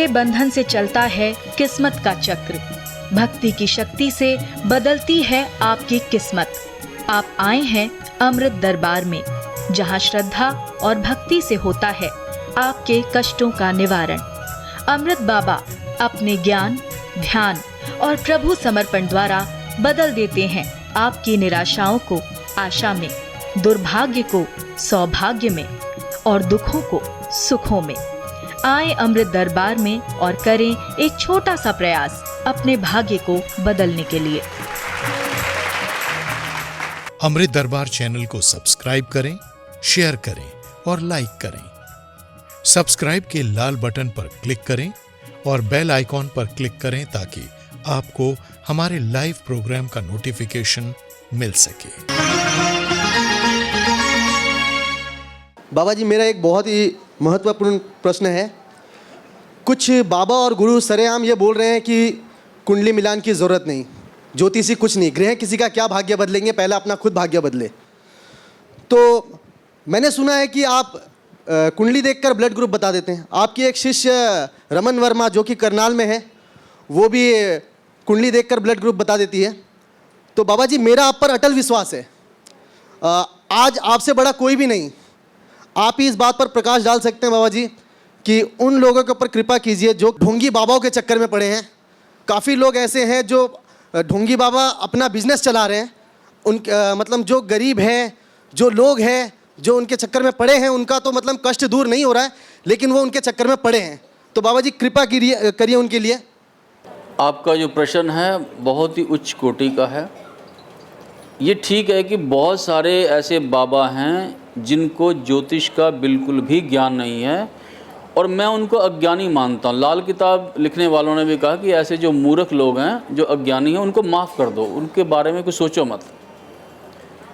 के बंधन से चलता है किस्मत का चक्र। भक्ति की शक्ति से बदलती है आपकी किस्मत। आप आए हैं अमृत दरबार में, जहां श्रद्धा और भक्ति से होता है आपके कष्टों का निवारण। अमृत बाबा अपने ज्ञान, ध्यान और प्रभु समर्पण द्वारा बदल देते हैं आपकी निराशाओं को आशा में, दुर्भाग्य को सौभाग्य में और दुखों को सुखों में। आए अमृत दरबार में और करें एक छोटा सा प्रयास अपने भाग्य को बदलने के लिए। अमृत दरबार चैनल को सब्सक्राइब करें, शेयर करें और लाइक करें। सब्सक्राइब के लाल बटन पर क्लिक करें और बेल आइकॉन पर क्लिक करें ताकि आपको हमारे लाइव प्रोग्राम का नोटिफिकेशन मिल सके। बाबा जी, मेरा एक बहुत ही महत्वपूर्ण प्रश्न है। कुछ बाबा और गुरु सरेआम ये बोल रहे हैं कि कुंडली मिलान की ज़रूरत नहीं, ज्योतिषी कुछ नहीं, ग्रह किसी का क्या भाग्य बदलेंगे, पहले अपना खुद भाग्य बदले। तो मैंने सुना है कि आप कुंडली देखकर ब्लड ग्रुप बता देते हैं। आपकी एक शिष्य रमन वर्मा जो कि करनाल में है, वो भी कुंडली देखकर ब्लड ग्रुप बता देती है। तो बाबा जी, मेरा आप पर अटल विश्वास है। आज आपसे बड़ा कोई भी नहीं। आप ही इस बात पर प्रकाश डाल सकते हैं बाबा जी कि उन लोगों के ऊपर कृपा कीजिए जो ढोंगी बाबाओं के चक्कर में पड़े हैं। काफ़ी लोग ऐसे हैं जो ढोंगी बाबा अपना बिजनेस चला रहे हैं। मतलब जो गरीब हैं, जो लोग हैं जो उनके चक्कर में पड़े हैं, उनका तो मतलब कष्ट दूर नहीं हो रहा है, लेकिन वो उनके चक्कर में पड़े हैं। तो बाबा जी कृपा करिए उनके लिए। आपका जो प्रश्न है बहुत ही उच्च कोटि का है। ये ठीक है कि बहुत सारे ऐसे बाबा हैं जिनको ज्योतिष का बिल्कुल भी ज्ञान नहीं है और मैं उनको अज्ञानी मानता हूँ। लाल किताब लिखने वालों ने भी कहा कि ऐसे जो मूर्ख लोग हैं, जो अज्ञानी हैं, उनको माफ़ कर दो, उनके बारे में कुछ सोचो मत।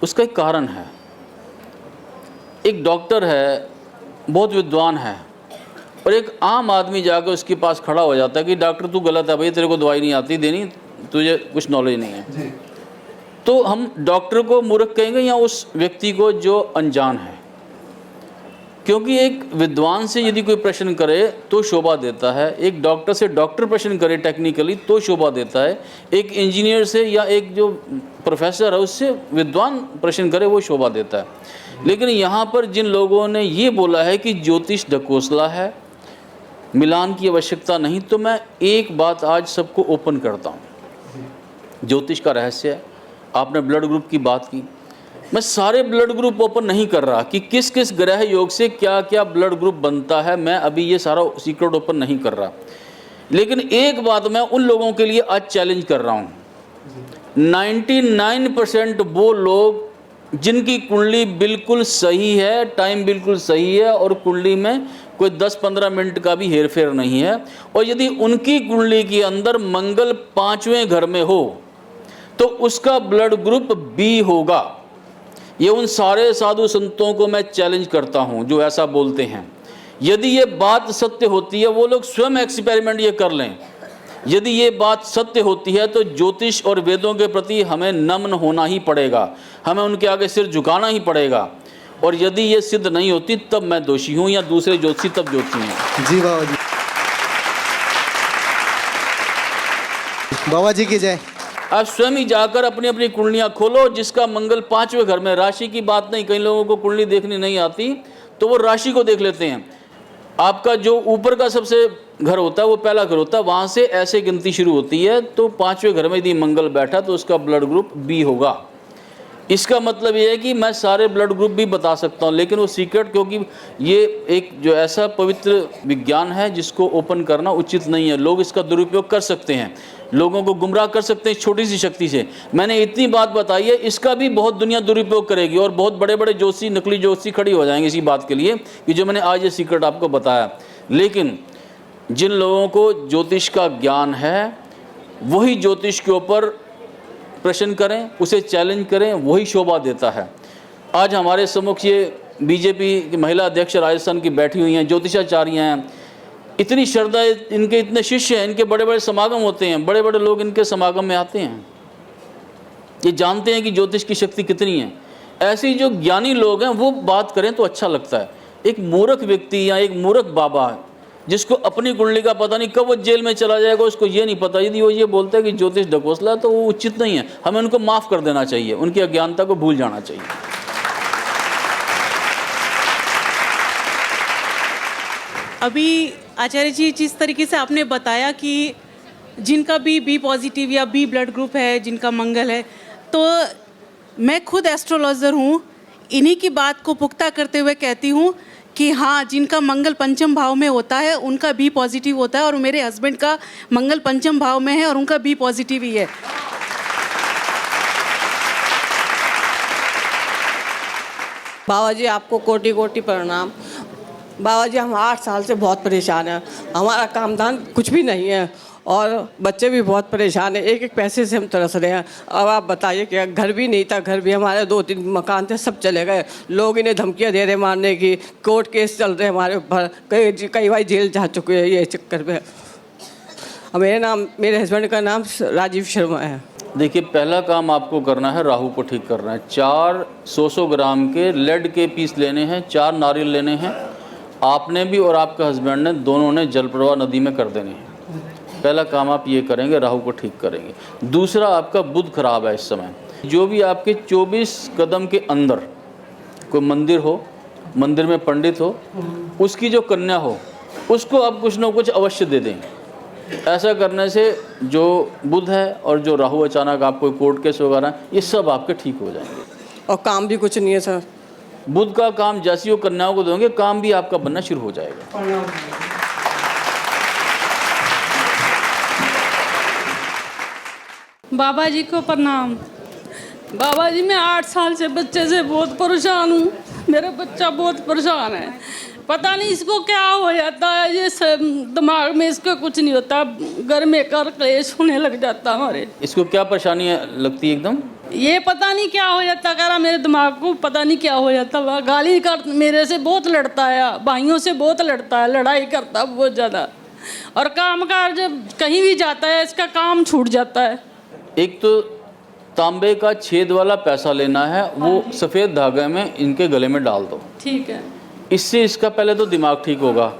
उसका एक कारण है। एक डॉक्टर है, बहुत विद्वान है, और एक आम आदमी जाकर उसके पास खड़ा हो जाता है कि डॉक्टर तू गलत है भाई, तेरे को दवाई नहीं आती देनी, तुझे कुछ नॉलेज नहीं है। तो हम डॉक्टर को मूर्ख कहेंगे या उस व्यक्ति को जो अनजान है? क्योंकि एक विद्वान से यदि कोई प्रश्न करे तो शोभा देता है, एक डॉक्टर से डॉक्टर प्रश्न करे टेक्निकली तो शोभा देता है, एक इंजीनियर से या एक जो प्रोफेसर है उससे विद्वान प्रश्न करे वो शोभा देता है। लेकिन यहाँ पर जिन लोगों ने ये बोला है कि ज्योतिष ढकोसला है, मिलान की आवश्यकता नहीं, तो मैं एक बात आज सबको ओपन करता हूँ। ज्योतिष का रहस्य है। आपने ब्लड ग्रुप की बात की, मैं सारे ब्लड ग्रुप ओपन नहीं कर रहा कि किस किस ग्रह योग से क्या क्या ब्लड ग्रुप बनता है, मैं अभी ये सारा सीक्रेट ओपन नहीं कर रहा। लेकिन एक बात मैं उन लोगों के लिए आज चैलेंज कर रहा हूँ। 99% वो लोग जिनकी कुंडली बिल्कुल सही है, टाइम बिल्कुल सही है और कुंडली में कोई 10-15 मिनट का भी हेरफेर नहीं है, और यदि उनकी कुंडली के अंदर मंगल 5वें घर में हो तो उसका ब्लड ग्रुप बी होगा। ये उन सारे साधु संतों को मैं चैलेंज करता हूं जो ऐसा बोलते हैं। यदि ये बात सत्य होती है, वो लोग स्वयं एक्सपेरिमेंट ये कर लें। यदि ये बात सत्य होती है तो ज्योतिष और वेदों के प्रति हमें नम्न होना ही पड़ेगा, हमें उनके आगे सिर झुकाना ही पड़ेगा। और यदि ये सिद्ध नहीं होती तब मैं दोषी हूँ या दूसरे ज्योतिषी तब दोषी हैं। जी बाबा जी, बाबा जी की जय। आप स्वयं ही जाकर अपनी अपनी कुंडलियाँ खोलो। जिसका मंगल 5वें घर में, राशि की बात नहीं, कई लोगों को कुंडली देखनी नहीं आती तो वो राशि को देख लेते हैं। आपका जो ऊपर का सबसे घर होता है वो पहला घर होता है, वहाँ से ऐसे गिनती शुरू होती है। तो 5वें घर में यदि मंगल बैठा तो उसका ब्लड ग्रुप बी होगा। इसका मतलब ये है कि मैं सारे ब्लड ग्रुप भी बता सकता हूँ, लेकिन वो सीक्रेट, क्योंकि ये एक जो ऐसा पवित्र विज्ञान है जिसको ओपन करना उचित नहीं है। लोग इसका दुरुपयोग कर सकते हैं, लोगों को गुमराह कर सकते हैं छोटी सी शक्ति से। मैंने इतनी बात बताई है, इसका भी बहुत दुनिया दुरुपयोग करेगी और बहुत बड़े बड़े जोशी, नकली जोशी खड़ी हो जाएंगे इसी बात के लिए कि जो मैंने आज ये सीक्रेट आपको बताया। लेकिन जिन लोगों को ज्योतिष का ज्ञान है वही ज्योतिष के ऊपर प्रश्न करें, उसे चैलेंज करें, वही शोभा देता है। आज हमारे सम्मुख ये बीजेपी की महिला अध्यक्ष राजस्थान की बैठी हुई हैं, ज्योतिषाचार्य हैं, इतनी श्रद्धा, इनके इतने शिष्य हैं, इनके बड़े बड़े समागम होते हैं, बड़े बड़े लोग इनके समागम में आते हैं। ये जानते हैं कि ज्योतिष की शक्ति कितनी है। ऐसे जो ज्ञानी लोग हैं वो बात करें तो अच्छा लगता है। एक मूर्ख व्यक्ति या एक मूर्ख बाबा जिसको अपनी कुंडली का पता नहीं, कब वो जेल में चला जाएगा उसको ये नहीं पता। यदि वो ये बोलते हैं कि ज्योतिष ढकोसला, तो वो उचित नहीं है। हमें उनको माफ़ कर देना चाहिए, उनकी अज्ञानता को भूल जाना चाहिए। अभी आचार्य जी जिस तरीके से आपने बताया कि जिनका भी बी पॉजिटिव या बी ब्लड ग्रुप है, जिनका मंगल है, तो मैं खुद एस्ट्रोलॉजर हूँ। इन्हीं की बात को पुख्ता करते हुए कहती हूँ कि हाँ, जिनका मंगल पंचम भाव में होता है उनका बी पॉजिटिव होता है, और मेरे हस्बैंड का मंगल पंचम भाव में है और उनका बी पॉजिटिव ही है। बाबा जी आपको कोटि कोटि प्रणाम। बाबा जी हम 8 साल से बहुत परेशान हैं, हमारा कामधान कुछ भी नहीं है और बच्चे भी बहुत परेशान हैं, एक एक पैसे से हम तरस रहे हैं। अब आप बताइए कि घर भी नहीं था, घर भी हमारे 2-3 मकान थे, सब चले गए। लोग इन्हें धमकियां दे रहे मारने की, कोर्ट केस चल रहे हमारे ऊपर, कई बार जेल जा चुके हैं ये चक्कर में। मेरे हस्बैंड का नाम राजीव शर्मा है। देखिए, पहला काम आपको करना है, राहु को ठीक करना है। 4 100 ग्राम के लेड के पीस लेने हैं, 4 नारियल लेने हैं। आपने भी और आपके हस्बैंड ने, दोनों ने जल प्रवाह नदी में कर देने हैं। पहला काम आप ये करेंगे, राहु को ठीक करेंगे। दूसरा, आपका बुध खराब है इस समय। जो भी आपके 24 कदम के अंदर कोई मंदिर हो, मंदिर में पंडित हो, उसकी जो कन्या हो उसको आप कुछ ना कुछ अवश्य दे दें। ऐसा करने से जो बुध है और जो राहु अचानक आपको कोर्ट केस वगैरह, ये सब आपके ठीक हो जाएंगे। और काम भी कुछ नहीं है सर। बुध का काम जैसी वो कन्याओं को दोगे, काम भी आपका बनना शुरू हो जाएगा। बाबा जी को प्रणाम। बाबा जी मैं 8 साल से बच्चे से बहुत परेशान हूँ। मेरा बच्चा बहुत परेशान है, पता नहीं इसको क्या हो जाता है। ये दिमाग में इसका कुछ नहीं होता, घर में कर क्लेश होने लग जाता हमारे। इसको क्या परेशानी लगती है एकदम? ये पता नहीं क्या हो जाता, कह रहा मेरे दिमाग को पता नहीं क्या हो जाता। वह गाली कर, मेरे से बहुत लड़ता है, भाइयों से बहुत लड़ता है, लड़ाई करता है बहुत ज़्यादा। और काम काज जब कहीं भी जाता है इसका काम छूट जाता है। एक तो तांबे का छेद वाला पैसा लेना है, वो सफ़ेद धागे में इनके गले में डाल दो। ठीक है। इससे इसका पहले तो दिमाग ठीक होगा।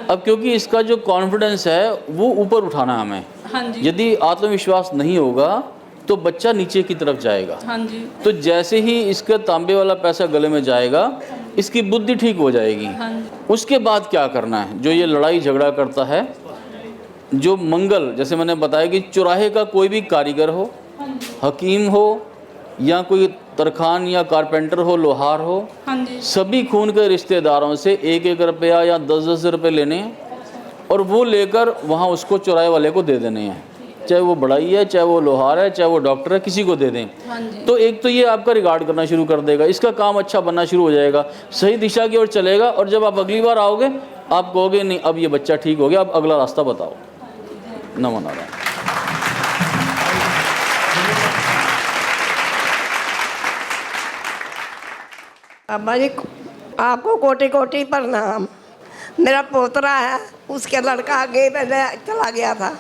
अब क्योंकि इसका जो कॉन्फिडेंस है वो ऊपर उठाना है हमें। हाँ जी। यदि आत्मविश्वास नहीं होगा तो बच्चा नीचे की तरफ जाएगा। हाँ जी। तो जैसे ही इसका तांबे वाला पैसा गले में जाएगा, इसकी बुद्धि ठीक हो जाएगी। हाँ जी। उसके बाद क्या करना है, जो ये लड़ाई झगड़ा करता है, जो मंगल, जैसे मैंने बताया कि चौराहे का कोई भी कारीगर हो, हकीम हो या कोई तरखान या कारपेंटर हो, लोहार हो, हाँ जी। सभी खून के रिश्तेदारों से 1-1 रुपया या 10-10 रुपये लेने हैं और वो लेकर वहाँ उसको चौराहे वाले को दे देने हैं। चाहे वो बढ़ाई है, चाहे वो लोहार है, चाहे वो डॉक्टर है, किसी को दे दें। हाँ जी। तो एक तो ये आपका रिगार्ड करना शुरू कर देगा, इसका काम अच्छा बनना शुरू हो जाएगा, सही दिशा की ओर चलेगा। और जब आप अगली बार आओगे आप कहोगे नहीं अब ये बच्चा ठीक हो गया, अब अगला रास्ता बताओ। नमो नारायण। बाबा जी आपको कोटि कोटि प्रणाम। मेरा पोतरा है, उसके लड़का आगे पहले चला गया था,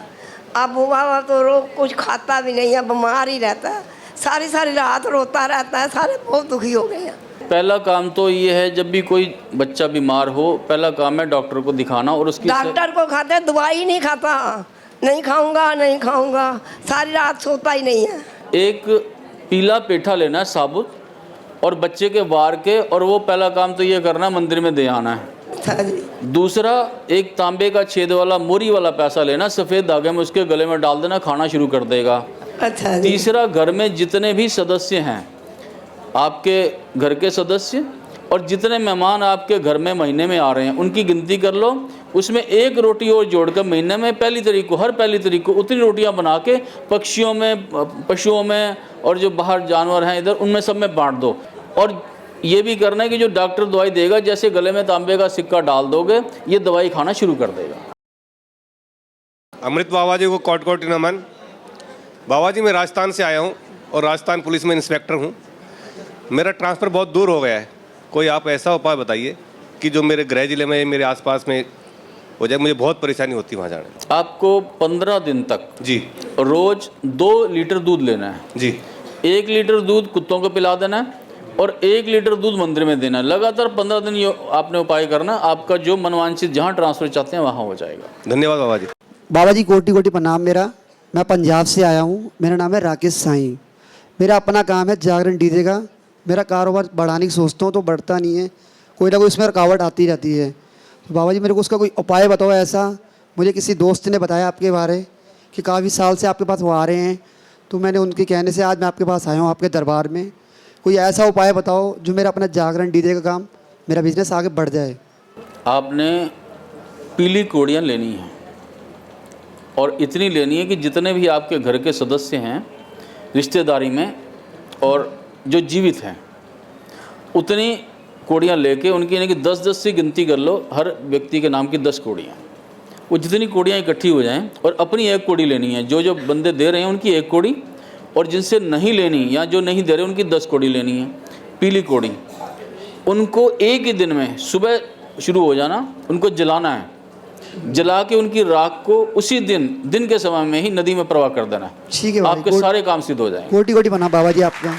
अब हुआ तो रोग कुछ खाता भी नहीं है, बीमार ही रहता है, सारी सारी रात रोता रहता है, सारे बहुत दुखी हो गए हैं। पहला काम तो ये है, जब भी कोई बच्चा बीमार हो पहला काम है डॉक्टर को दिखाना। और उसकी डॉक्टर को खाते दवाई नहीं खाता, नहीं खाऊंगा नहीं खाऊंगा, सारी रात सोता ही नहीं है। एक पीला पेठा लेना है साबुत और बच्चे के वार के, और वो पहला काम तो ये करना मंदिर में दे आना है। अच्छा जी। दूसरा, एक तांबे का छेद वाला मोरी वाला पैसा लेना, सफ़ेद धागे में उसके गले में डाल देना, खाना शुरू कर देगा। अच्छा जी। तीसरा, घर में जितने भी सदस्य हैं, आपके घर के सदस्य और जितने मेहमान आपके घर में महीने में आ रहे हैं, उनकी गिनती कर लो, उसमें 1 रोटी और जोड़कर महीने में पहली तारीख को, हर पहली तारीख को उतनी रोटियां बना के पक्षियों में, पशुओं में और जो बाहर जानवर हैं इधर, उनमें सब में बांट दो। और ये भी करना है कि जो डॉक्टर दवाई देगा, जैसे गले में तांबे का सिक्का डाल दोगे, ये दवाई खाना शुरू कर देगा। अमृत बाबा जी को कोटि कोटि नमन। बाबा जी मैं राजस्थान से आया हूँ और राजस्थान पुलिस में इंस्पेक्टर हूँ। मेरा ट्रांसफ़र बहुत दूर हो गया है, कोई आप ऐसा उपाय बताइए कि जो मेरे गृह जिले में, मेरे आसपास में हो जाए। मुझे बहुत परेशानी होती है वहाँ जाने में। आपको 15 दिन तक जी रोज़ 2 लीटर दूध लेना है। जी। 1 लीटर दूध कुत्तों को पिला देना है और 1 लीटर दूध मंदिर में देना है। लगातार 15 दिन ये आपने उपाय करना, आपका जो मनवांछित जहाँ ट्रांसफर चाहते हैं वहाँ हो जाएगा। धन्यवाद बाबा जी। बाबा जी कोटि कोटि प्रणाम। मैं पंजाब से आया हूँ। मेरा नाम है राकेश साईं। मेरा अपना काम है जागरण डीजे का। मेरा कारोबार बढ़ाने की सोचता हूँ तो बढ़ता नहीं है, कोई ना कोई उसमें रुकावट आती रहती है। तो बाबा जी मेरे को उसका कोई उपाय बताओ ऐसा। मुझे किसी दोस्त ने बताया आपके बारे कि काफ़ी साल से आपके पास वो आ रहे हैं, तो मैंने उनके कहने से आज मैं आपके पास आया हूँ आपके दरबार में। कोई ऐसा उपाय बताओ जो मेरा अपना जागरण डीजे का काम, मेरा बिजनेस आगे बढ़ जाए। आपने पीली कोड़ियाँ लेनी हैं और इतनी लेनी है कि जितने भी आपके घर के सदस्य हैं रिश्तेदारी में और जो जीवित हैं उतनी कोड़ियाँ लेके उनकी यानी कि 10-10 से गिनती कर लो, हर व्यक्ति के नाम की 10 कोड़ियाँ। वो जितनी कोड़ियाँ इकट्ठी हो जाएं और अपनी 1 कोड़ी लेनी है। जो बंदे दे रहे हैं उनकी 1 कोड़ी, और जिनसे नहीं लेनी या जो नहीं दे रहे उनकी 10 कोड़ी लेनी है, पीली कोड़ी। उनको एक ही दिन में सुबह शुरू हो जाना, उनको जलाना है। जला के उनकी राख को उसी दिन के समय में ही नदी में प्रवाह कर देना है। ठीक है, आपके सारे काम सिद्ध हो जाएंगे। कोटि कोटि प्रणाम बाबा जी आपका।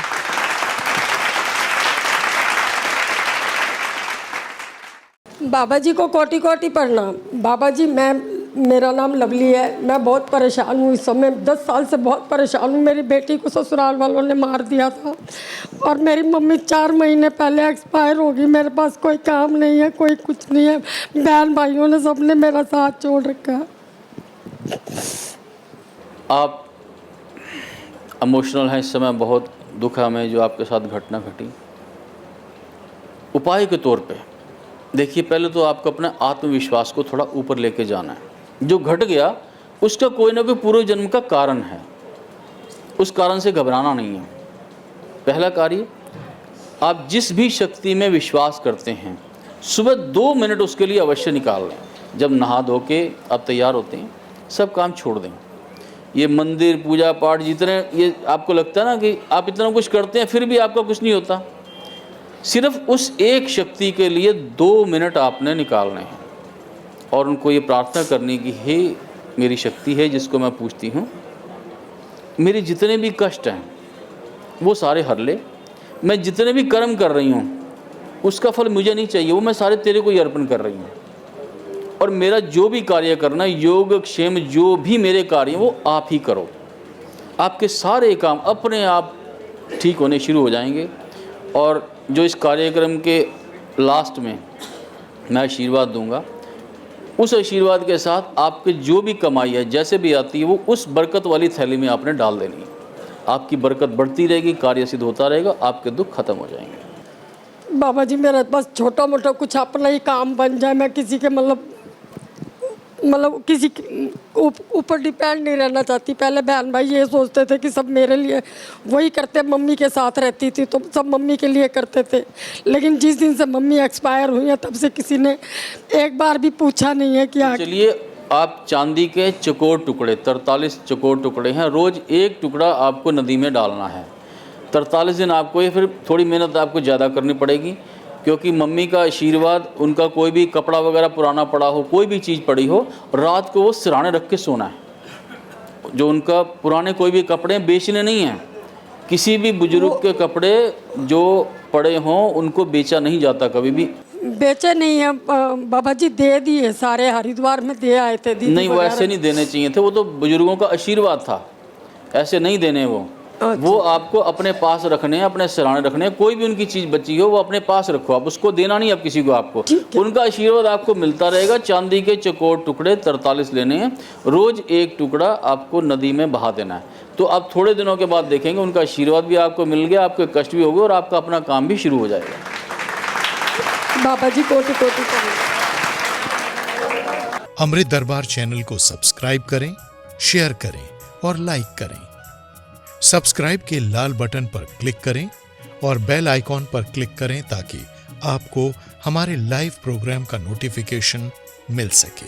बाबा जी को कोटि कोटि प्रणाम। बाबा जी मेरा नाम लवली है। मैं बहुत परेशान हूँ इस समय। 10 साल से बहुत परेशान हूँ। मेरी बेटी को ससुराल वालों ने मार दिया था और मेरी मम्मी 4 महीने पहले एक्सपायर हो गई। मेरे पास कोई काम नहीं है, कोई कुछ नहीं है। बहन भाइयों ने सबने मेरा साथ छोड़ रखा है। आप इमोशनल हैं इस समय, बहुत दुख है हमें जो आपके साथ घटना घटी। उपाय के तौर पे देखिए, पहले तो आपको अपने आत्मविश्वास को थोड़ा ऊपर लेके जाना है। जो घट गया उसका कोई ना कोई पूर्व जन्म का कारण है, उस कारण से घबराना नहीं है। पहला कार्य, आप जिस भी शक्ति में विश्वास करते हैं सुबह 2 मिनट उसके लिए अवश्य निकाल लें। जब नहा धो के आप तैयार होते हैं सब काम छोड़ दें। ये मंदिर पूजा पाठ जितने ये आपको लगता है ना कि आप इतना कुछ करते हैं फिर भी आपका कुछ नहीं होता, सिर्फ उस एक शक्ति के लिए 2 मिनट आपने निकालने हैं और उनको ये प्रार्थना करनी कि हे मेरी शक्ति है जिसको मैं पूछती हूँ, मेरे जितने भी कष्ट हैं वो सारे हर ले। मैं जितने भी कर्म कर रही हूँ उसका फल मुझे नहीं चाहिए, वो मैं सारे तेरे को ही अर्पण कर रही हूँ। और मेरा जो भी कार्य करना, योग क्षेम जो भी मेरे कार्य हैं वो आप ही करो। आपके सारे काम अपने आप ठीक होने शुरू हो जाएंगे। और जो इस कार्यक्रम के लास्ट में मैं आशीर्वाद दूंगा, उस आशीर्वाद के साथ आपके जो भी कमाई है जैसे भी आती है वो उस बरकत वाली थैली में आपने डाल देनी है। आपकी बरकत बढ़ती रहेगी, कार्य सिद्ध होता रहेगा, आपके दुख खत्म हो जाएंगे। बाबा जी मेरे पास छोटा मोटा कुछ अपना ही काम बन जाए। मैं किसी के मतलब किसी ऊपर डिपेंड नहीं रहना चाहती। पहले बहन भाई ये सोचते थे कि सब मेरे लिए वही करते, मम्मी के साथ रहती थी तो सब मम्मी के लिए करते थे। लेकिन जिस दिन से मम्मी एक्सपायर हुई है तब से किसी ने एक बार भी पूछा नहीं है कि चलिए आप चांदी के चकोर टुकड़े, 43 चकोर टुकड़े हैं, रोज़ 1 टुकड़ा आपको नदी में डालना है। 43 दिन आपको ये, फिर थोड़ी मेहनत आपको ज़्यादा करनी पड़ेगी क्योंकि मम्मी का आशीर्वाद, उनका कोई भी कपड़ा वगैरह पुराना पड़ा हो, कोई भी चीज़ पड़ी हो, रात को वो सिरहाने रख के सोना है। जो उनका पुराने कोई भी कपड़े बेचने नहीं हैं। किसी भी बुजुर्ग के कपड़े जो पड़े हों उनको बेचा नहीं जाता, कभी भी बेचे नहीं है। बाबा जी दे दिए सारे, हरिद्वार में दे आए थे। नहीं, वो ऐसे नहीं देने चाहिए थे, वो तो बुजुर्गों का आशीर्वाद था, ऐसे नहीं देने वो आपको अपने पास रखने हैं, अपने सिरहाने रखने हैं। कोई भी उनकी चीज़ बची हो वो अपने पास रखो, आप उसको देना नहीं, अब किसी को आपको उनका आशीर्वाद आपको मिलता रहेगा। चांदी के चकोर टुकड़े 43 लेने हैं, रोज़ 1 टुकड़ा आपको नदी में बहा देना है। तो आप थोड़े दिनों के बाद देखेंगे उनका आशीर्वाद भी आपको मिल गया, आपके कष्ट भी हो गए और आपका अपना काम भी शुरू हो जाएगा। बाबा जी कोटि कोटि अमृत दरबार चैनल को सब्सक्राइब करें, शेयर करें और लाइक करें। सब्सक्राइब के लाल बटन पर क्लिक करें और बेल आइकॉन पर क्लिक करें ताकि आपको हमारे लाइव प्रोग्राम का नोटिफिकेशन मिल सके।